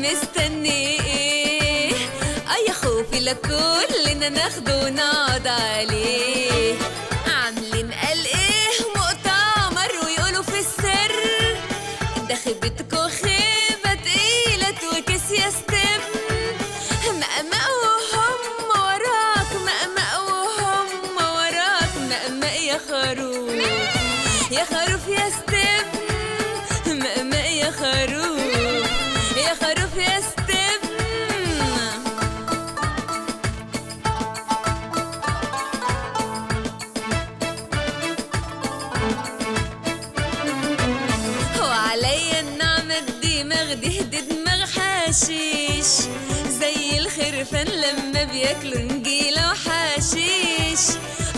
مستني ايه؟ يا خوفي لكلنا ناخده ونقعد عليه. عاملين قال ايه مؤتمر ويقولوا في السر ده خيبتكو خيبة تقيلة وكيس يا ستم. مقمق وهم وراك، مقمق وهم وراك، مقمق يا خروف يا خروف يا ستم. مقمق يا خروف يا خروف يا ستم. وعليا النعمة الدماغ دي دماغ حشيش زي الخرفان لما بياكلوا نجيلة وحشيش.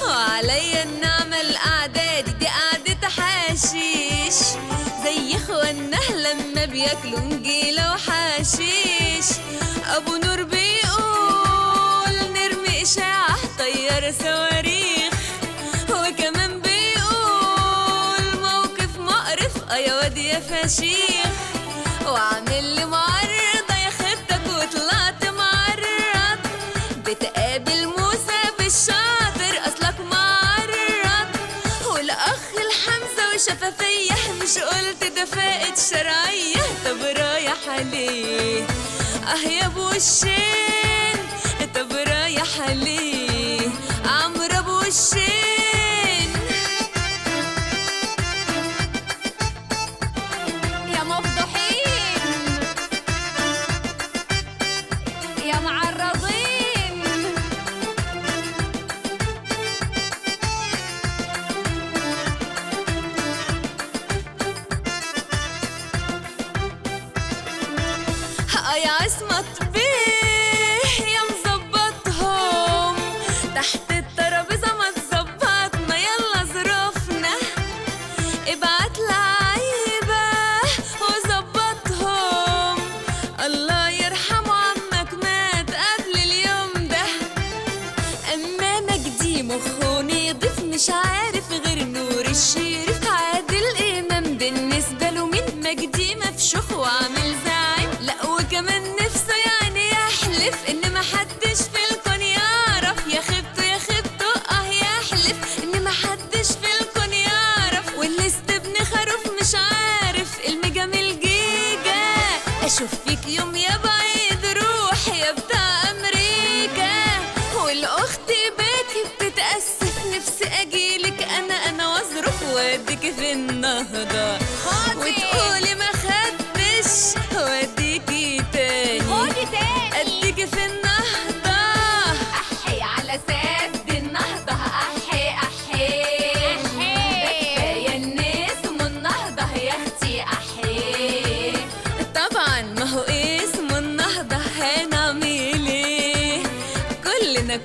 وعليا النعمة القعدة دي قعدة حشيش زي اخوانا لما بياكلوا نجيلة وحشيش. ابو نور بيقول نرمي اشاعة طيار صواريخ، وكمان بيقول موقف مقرف يا واد يا فشيخ. وعامل لي معرضة يا خيبتك وطلعت معرض، بتقابل موسى بالشاطر اصلك معرض. والاخ الحمزة وشفافية مش قلت ده فائد شرعية؟ طب رايح عليه يا ابو وشين، طب رايح عليه عمرو ابو وشين. يا مفضوحين يا معرضين، يا عصمت بيه يا مظبطهم تحت الترابيزة ما تظبطنا يلا ظروفنا. ابعت لعيبة وظبطهم، الله يرحمه عمك مات قبل اليوم ده. اما مجدي مخه نضيف مش عارف غير نور الشريف. عادل امام بالنسبة له مين؟ مجدي مفشوخ وعامل زعيم. لا وكمان نفسه يعني يحلف ان محدش في الكون يعرف يا خيبته يا خيبته. يحلف ان محدش في الكون يعرف. والليست ابن خروف مش عارف المجامل جيجا. اشوف فيك يوم يا بعيد روح يا بتاع امريكا. والاخت باتي بتتاسف نفسي اجيلك انا واظرف واديك في النهضه وتقولي ما خدتش واديكي تاني. خدي تاني اديكي في النهضه احي على سد النهضة، احي احي كفايه الناس ام النهضه يا اختي احي. طبعا ما هو اسمه النهضه هنعمل ايه؟ كلنا